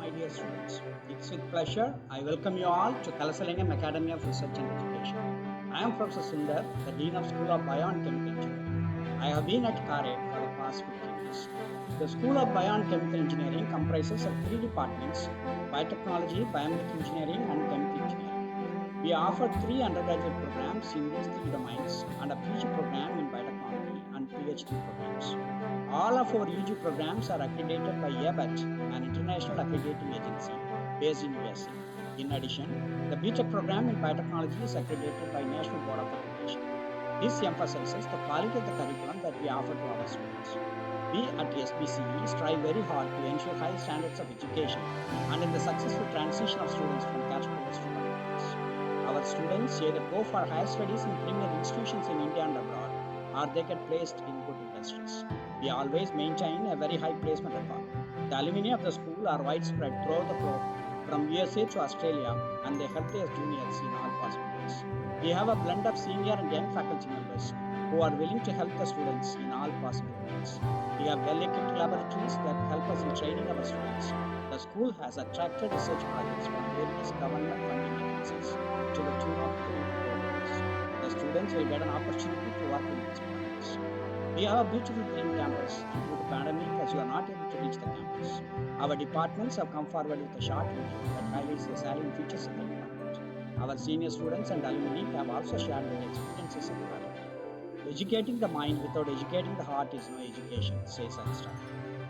my dear students. It's with pleasure I welcome you all to Kalasalingam Academy of Research and Education. I am Professor Sundar, the Dean of School of Bio and Chemical Engineering. I have been at CARE for the past 15 years. The School of Bio and Chemical Engineering comprises of three departments: Biotechnology, Biomedical Engineering, and Chemical Engineering. We offer three undergraduate programs in these three domains and a PG program in biotechnology and PhD programs. All of our UG programs are accredited by ABET, an international accrediting agency based in USA. In addition, the BTech program in biotechnology is accredited by National Board of Accreditation. This emphasizes the quality of the curriculum that we offer to our students. We at SBCE strive very hard to ensure high standards of education and in the successful transition of students from cash programs to doctorates. Our students either go for higher studies in premier institutions in India and abroad, or they get placed in good industries. We always maintain a very high placement record. The alumni of the school are widespread throughout the globe, from USA to Australia, and they help their juniors in all possible ways. We have a blend of senior and young faculty members who are willing to help the students in all possible ways. We have well-equipped laboratories that help us in training our students. The school has attracted research projects from various government funding agencies to the tune of 3 crores. The students will get an opportunity to work in these projects. We have a beautiful green campus, and due to pandemic, as you are not able to reach the campus, our departments have come forward with a short video that highlights the salient features of the department. Our senior students and alumni have also shared their experiences in the project. Educating the mind without educating the heart is no education, says Einstein.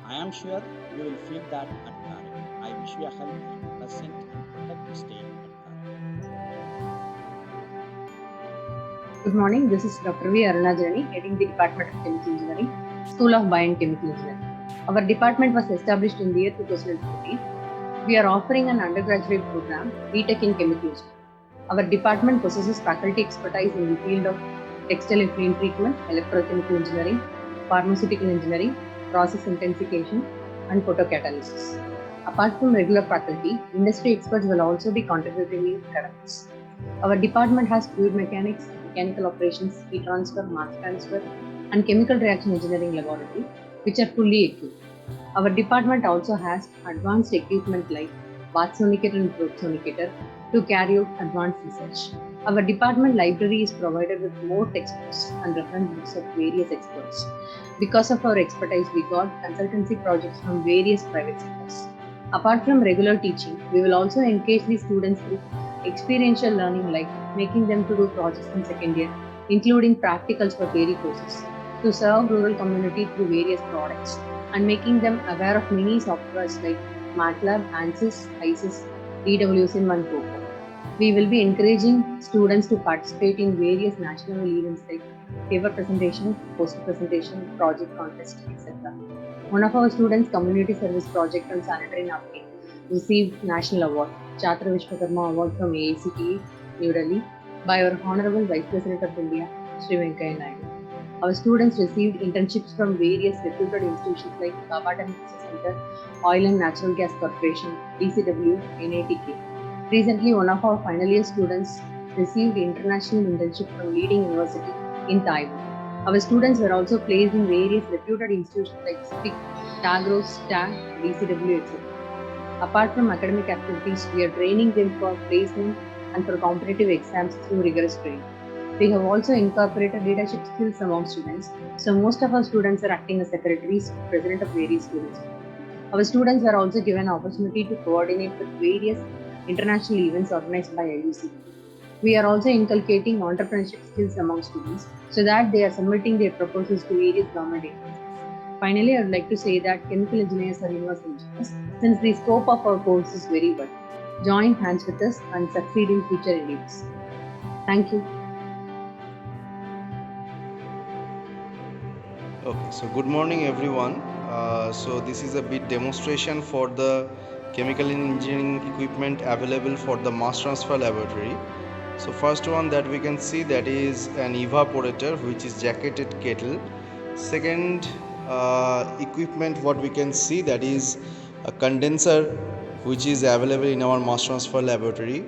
I am sure you will feel that at CARE. I wish you a healthy, pleasant, and productive stay at Good morning, this is Dr. V. Arunajani, heading the Department of Chemical Engineering, School of Bio and Chemical Engineering. Our department was established in the year 2014. We are offering an undergraduate program, BTech in Chemical Engineering. Our department possesses faculty expertise in the field of textile effluent treatment, electrochemical engineering, pharmaceutical engineering, process intensification, and photocatalysis. Apart from regular faculty, industry experts will also be contributing in academics. Our department has fluid mechanics, mechanical operations, heat transfer, mass transfer, and chemical reaction engineering laboratory, which are fully equipped. Our department also has advanced equipment like bath sonicator and probe sonicator to carry out advanced research. Our department library is provided with more textbooks and reference books of various experts. Because of our expertise, we got consultancy projects from various private sectors. Apart from regular teaching, we will also engage the students through experiential learning, like making them to do projects in second year, including practicals for theory courses, to serve rural community through various products, and making them aware of many softwares like MATLAB, ANSYS, ISYS, DWSIM, and COCO. We will be encouraging students to participate in various national events like paper presentation, poster presentation, project contest, etc. One of our students' community service project on sanitary napkin received national award, Chhatra Vishwakarma Award from AICTE, New Delhi, by our Honorable Vice President of India, Sri Venkaiah Naidu. Our students received internships from various reputed institutions like Kabata Research Center, Oil and Natural Gas Corporation, DCW, NITK. Recently, one of our final year students received international internship from leading university in Taiwan. Our students were also placed in various reputed institutions like SPIC, TAGROS, STAG, DCW, etc. Apart from academic activities, we are training them for placement and for competitive exams through rigorous training. We have also incorporated leadership skills among students, so most of our students are acting as secretaries, president of various schools. Our students are also given an opportunity to coordinate with various international events organized by IUC. We are also inculcating entrepreneurship skills among students so that they are submitting their proposals to various government agencies. Finally, I would like to say that chemical engineers are universal engineers, since the scope of our course is very wide. Join hands with us and succeed in future endeavors. Thank you. Okay, so good morning everyone. So this is a bit demonstration for the chemical engineering equipment available for the mass transfer laboratory. So first one that we can see, that is an evaporator, which is jacketed kettle. Second equipment what we can see, that is a condenser, which is available in our mass transfer laboratory.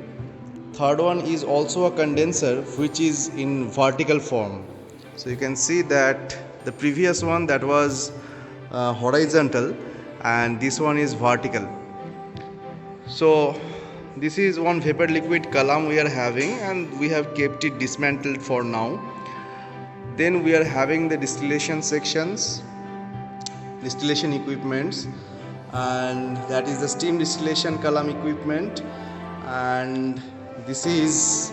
Third one is also a condenser, which is in vertical form. So you can see that the previous one, that was horizontal, and this one is vertical. So this is one vapor liquid column we are having, and we have kept it dismantled for now. Then we are having the distillation sections, distillation equipments, and that is the steam distillation column equipment, and this is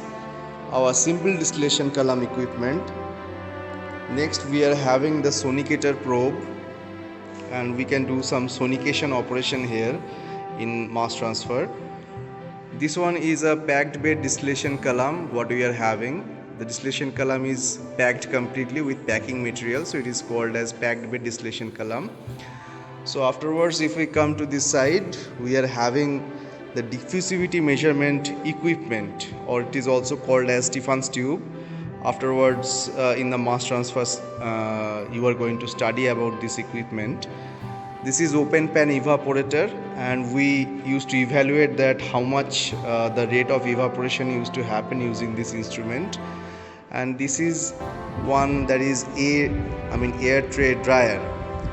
our simple distillation column equipment. Next we are having the sonicator probe, and we can do some sonication operation here in mass transfer. This one is a packed bed distillation column what we are having. The distillation column is packed completely with packing material, so it is called as packed bed distillation column. So afterwards, if we come to this side, we are having the diffusivity measurement equipment, or it is also called as Stephan's tube. Afterwards, in the mass transfer, you are going to study about this equipment. This is open pan evaporator, and we used to evaluate that how much the rate of evaporation used to happen using this instrument. And this is one that is air tray dryer.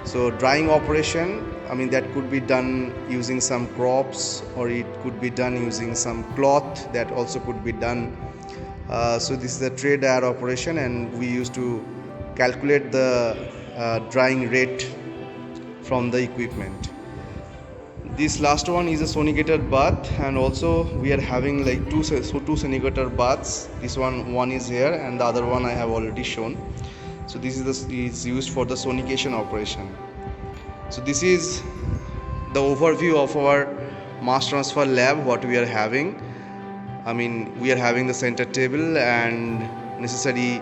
So drying operation, that could be done using some crops, or it could be done using some cloth, that also could be done. So this is a tray dryer operation, and we used to calculate the drying rate from the equipment. This last one is a sonicator bath, and also we are having like two sonicator baths. This one is here, and the other one I have already shown. So this is used for the sonication operation. So this is the overview of our mass transfer lab what we are having. We are having the center table, and necessary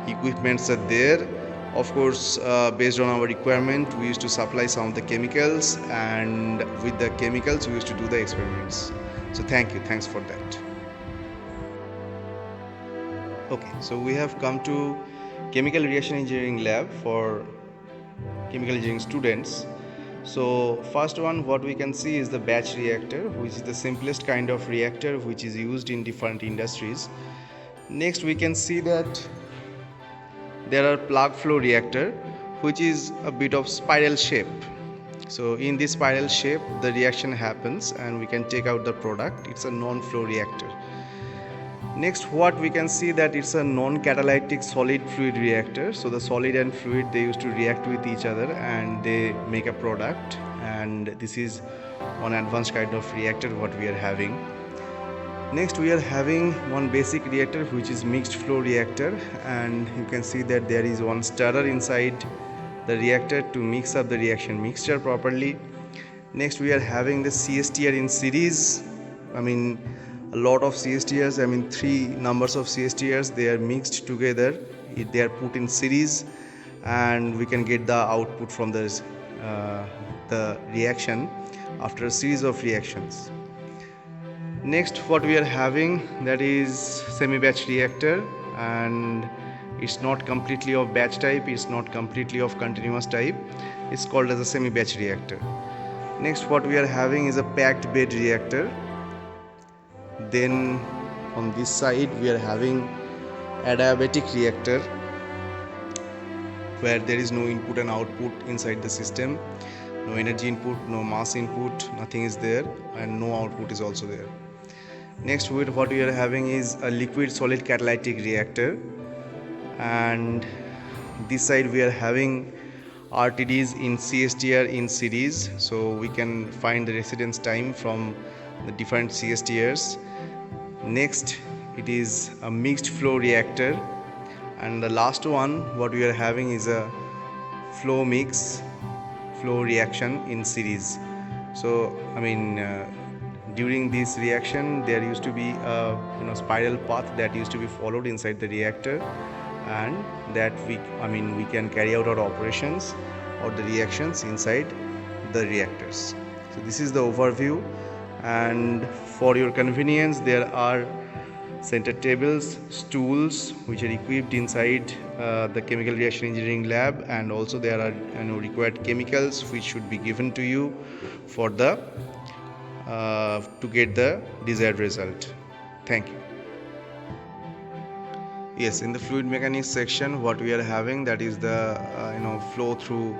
equipments are there. Of course, based on our requirement, we used to supply some of the chemicals, and with the chemicals we used to do the experiments. So thanks for that. Okay, so we have come to chemical reaction engineering lab for chemical engineering students. So first one what we can see is the batch reactor, which is the simplest kind of reactor which is used in different industries. Next we can see that there are plug flow reactor, which is a bit of spiral shape. So in this spiral shape the reaction happens, and we can take out the product. It's a non-flow reactor. Next what we can see that it's a non-catalytic solid fluid reactor. So the solid and fluid, they used to react with each other and they make a product, and this is one advanced kind of reactor what we are having. Next we are having one basic reactor, which is mixed flow reactor, and you can see that there is one stirrer inside the reactor to mix up the reaction mixture properly. Next we are having the CSTR in series. A lot of CSTRs, 3 numbers of CSTRs, they are mixed together, they are put in series, and we can get the output from the reaction after a series of reactions. Next what we are having, that is semi-batch reactor, and it's not completely of batch type, it's not completely of continuous type, it's called as a semi-batch reactor. Next what we are having is a packed bed reactor. Then on this side we are having adiabatic reactor, where there is no input and output inside the system, no energy input, no mass input, nothing is there, and no output is also there. Next what we are having is a liquid solid catalytic reactor, and this side we are having RTDs in CSTR in series, so we can find the residence time from the different CSTRs. Next it is a mixed flow reactor, and the last one what we are having is a flow reaction in series. So during this reaction there used to be a spiral path that used to be followed inside the reactor, and that we can carry out our operations or the reactions inside the reactors. So this is the overview, and for your convenience there are center tables, stools which are equipped inside the chemical reaction engineering lab, and also there are required chemicals which should be given to you for the to get the desired result. Thank you. Yes, in the fluid mechanics section what we are having, that is the flow through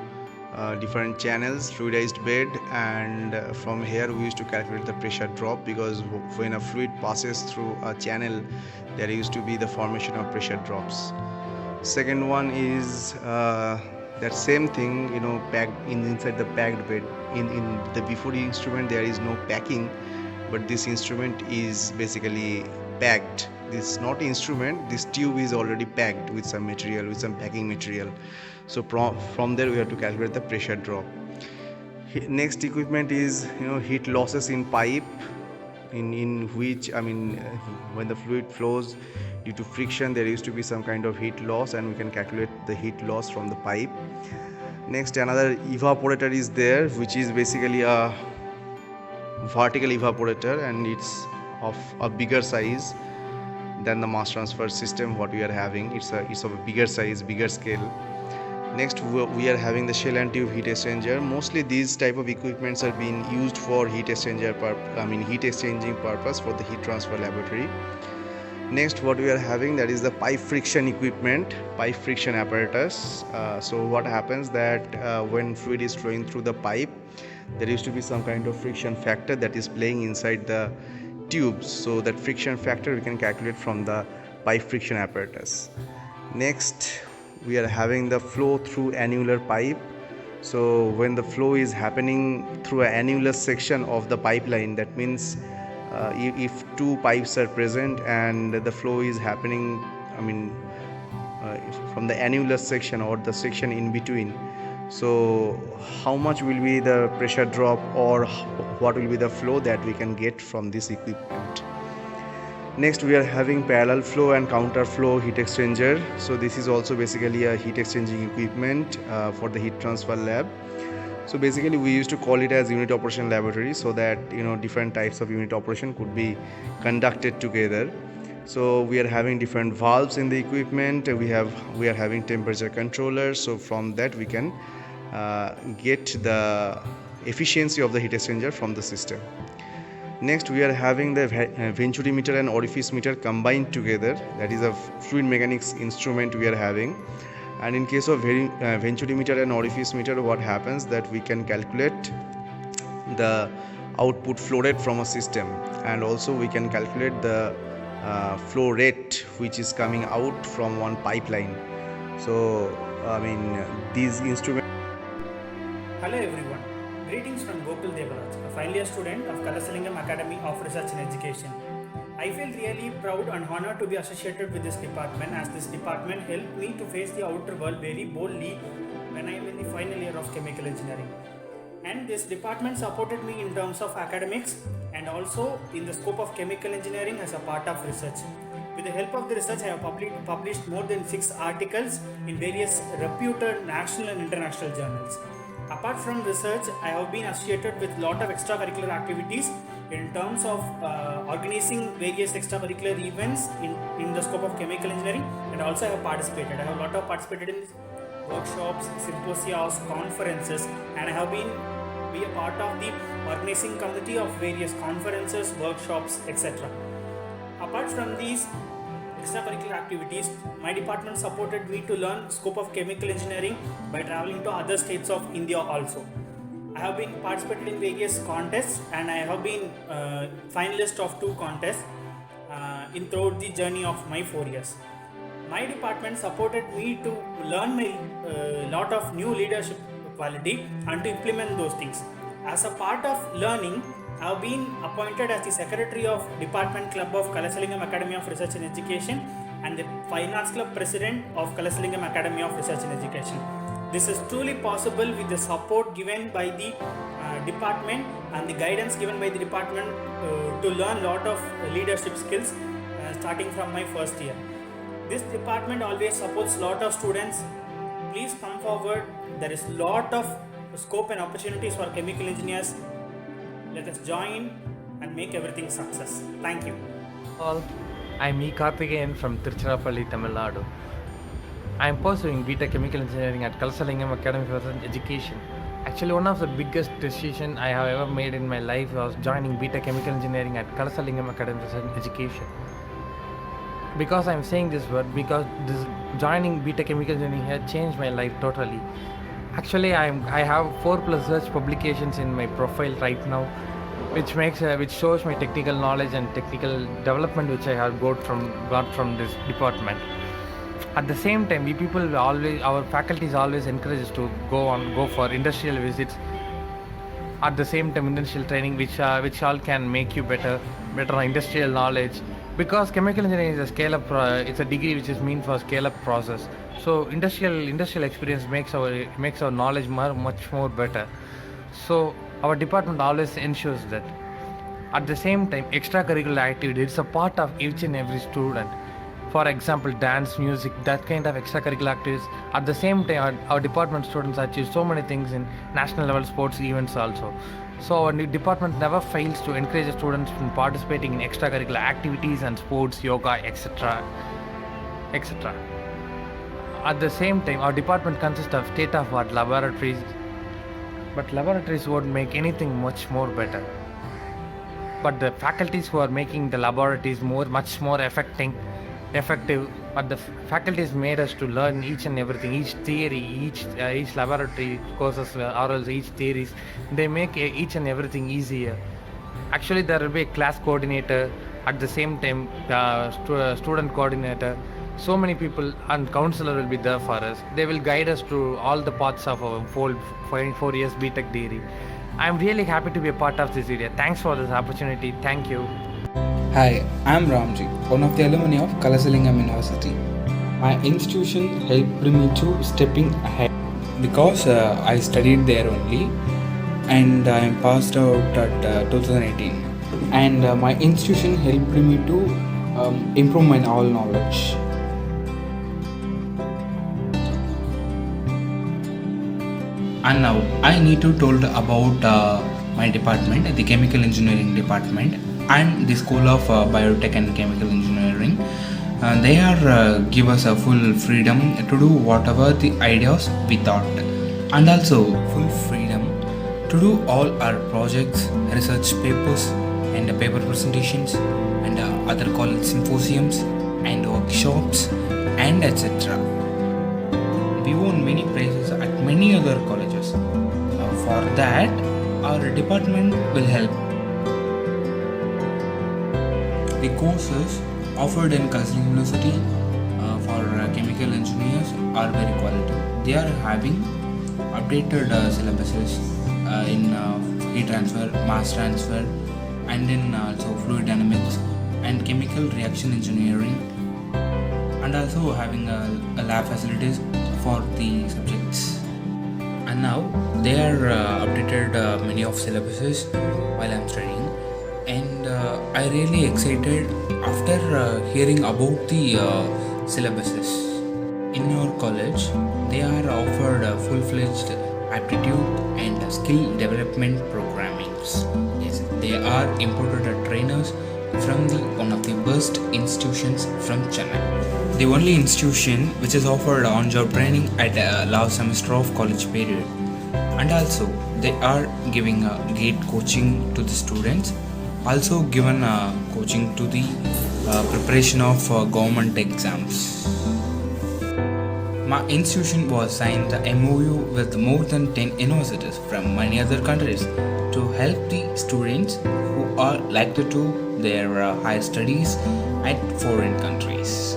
different channels, fluidized bed, and from here we used to calculate the pressure drop, because when a fluid passes through a channel there used to be the formation of pressure drops. Second one is that same thing, packed inside the packed bed. In the before instrument there is no packing, but this instrument is basically packed. This not instrument, this tube is already packed with some material, with some packing material. So from there we have to calculate the pressure drop. Next equipment is heat losses in pipe, in which when the fluid flows due to friction there used to be some kind of heat loss, and we can calculate the heat loss from the pipe. Next, another evaporator is there, which is basically a vertical evaporator, and it's of a bigger size than the mass transfer system what we are having. It's of a bigger size, bigger scale. Next, we are having the shell and tube heat exchanger. Mostly these type of equipments are being used for heat exchanging purpose for the heat transfer laboratory. Next, what we are having, that is the pipe friction equipment, pipe friction apparatus. So what happens that when fluid is flowing through the pipe, there used to be some kind of friction factor that is playing inside the tubes. So that friction factor we can calculate from the pipe friction apparatus. Next, we are having the flow through annular pipe. So when the flow is happening through an annular section of the pipeline, that means if two pipes are present and the flow is happening from the annular section or the section in between, so how much will be the pressure drop, or what will be the flow that we can get from this equipment. Next, we are having parallel flow and counter flow heat exchanger. So this is also basically a heat exchanging equipment for the heat transfer lab. So basically we used to call it as unit operation laboratory, so that different types of unit operation could be conducted together. So we are having different valves in the equipment. We are having temperature controllers. So from that we can get the efficiency of the heat exchanger from the system. Next, we are having the venturimeter and orifice meter combined together. That is a fluid mechanics instrument we are having. And in case of venturimeter and orifice meter, what happens that we can calculate the output flow rate from a system, and also we can calculate the flow rate which is coming out from one pipeline. So these instruments. Hello everyone, greetings from Gokul Devaraj, a final year student of Kalasalingam Academy of Research and Education. I feel really proud and honored to be associated with this department, as this department helped me to face the outer world very boldly when I am in the final year of chemical engineering. And this department supported me in terms of academics and also in the scope of chemical engineering as a part of research. With the help of the research, I have published more than 6 articles in various reputed national and international journals. Apart from research, I have been associated with a lot of extracurricular activities in terms of organizing various extracurricular events in the scope of chemical engineering, and also I have participated. I have a lot of participated in workshops, symposia, conferences, and I have been a part of the organizing committee of various conferences, workshops, etc. Apart from these extracurricular activities, my department supported me to learn scope of chemical engineering by traveling to other states of India also. I have been participated in various contests, and I have been finalist of 2 contests throughout the journey of my 4 years. My department supported me to learn lot of new leadership quality and to implement those things. As a part of learning, I have been appointed as the Secretary of Department Club of Kalasalingam Academy of Research and Education and the Finance Club President of Kalasalingam Academy of Research and Education. This is truly possible with the support given by the department and the guidance given by the department to learn lot of leadership skills starting from my first year. This department always supports lot of students. Please come forward. There is lot of scope and opportunities for chemical engineers. Let us join and make everything success. Thank you. All, I'm E. Karthikeyan from Tiruchirappalli, Tamil Nadu. I am pursuing BTech Chemical Engineering at Kalasalingam Academy for Research and Education. Actually, one of the biggest decisions I have ever made in my life was joining BTech Chemical Engineering at Kalasalingam Academy for Research and Education. Because I am saying this word, because this joining BTech Chemical Engineering has changed my life totally. I have 4+ research publications in my profile right now, which shows my technical knowledge and technical development which I have got from this department. At the same time, our faculties always encourage us to go for industrial visits. At the same time, industrial training, which all can make you better on industrial knowledge, because chemical engineering is a scale up. It's a degree which is meant for scale up process. So industrial experience makes our knowledge much more better. So our department always ensures that. At the same time, extracurricular activity is a part of each and every student. For example, dance, music, that kind of extracurricular activities. At the same time, our department students achieve so many things in national level sports events also. So our department never fails to encourage the students in participating in extracurricular activities and sports, yoga, etc. etc. At the same time, our department consists of state-of-art laboratories, but laboratories won't make anything much more better. But the faculties who are making the laboratories much more effective, but the faculties made us to learn each and everything, each theory, each laboratory courses, or else each theories, they make each and everything easier. Actually, there will be a class coordinator, at the same time student coordinator, so many people, and counselor will be there for us. They will guide us through all the parts of our 4 years BTech degree. I'm really happy to be a part of this area. Thanks for this opportunity. Thank you. Hi, I'm Ramji, one of the alumni of Kalasalingam University. My institution helped me to stepping ahead because I studied there only, and I am passed out at 2018. And my institution helped me to improve my all knowledge. And now I need to told about my department, the chemical engineering department, and the School of Biotech and Chemical Engineering. They are give us a full freedom to do whatever the ideas we thought, and also full freedom to do all our projects, research papers, and paper presentations, and other college symposiums and workshops, and etc. We won many prizes at many other colleges. For that, our department will help. The courses offered in Kalasalingam University for chemical engineers are very quality. They are having updated syllabuses in heat transfer, mass transfer, and in also fluid dynamics and chemical reaction engineering, and also having a lab facilities for the subjects. And now they are updated many of syllabuses while I'm studying, and I really excited after hearing about the syllabuses. In our college, they are offered full-fledged aptitude and skill development programmings. Yes, they are imported trainers from one of the best institutions from Chennai. The only institution which is offered on-job training at last semester of college period, and also they are giving gate coaching to the students, also given coaching to the preparation of government exams. My institution was signed the MOU with more than 10 universities from many other countries to help the students who are likely to their higher studies at foreign countries.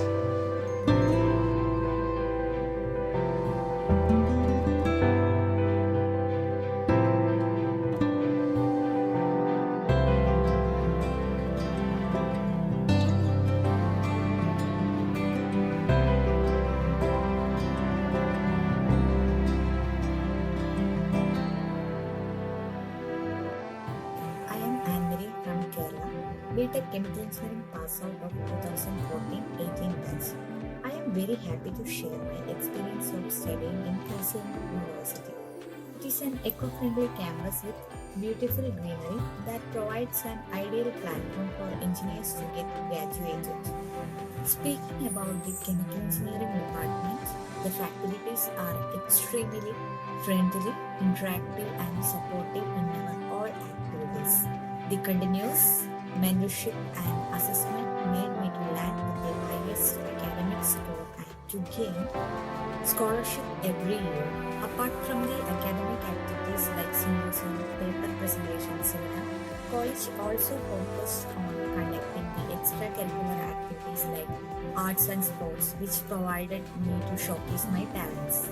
I am Anne-Marie from Kerala, BTech Chemical Engineering pass out of 2014-18 batch. I am very happy to share my experience of studying in Kalasalingam University. It is an eco-friendly campus with beautiful greenery that provides an ideal platform for engineers to get graduated. Speaking about the chemical engineering department, the faculties are extremely friendly, interactive, and supportive in our all activities. The continuous mentorship and assessment made me to land with the highest academic score and to gain scholarship every year. Apart from the academic activities like symposium, paper presentation, etc., college also focused on conducting the extracurricular activities like arts and sports, which provided me to showcase my talents.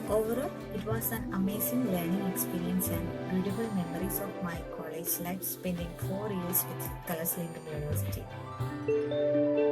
Overall, it was an amazing learning experience and beautiful memories of my college life, spending 4 years with Kalasalingam University.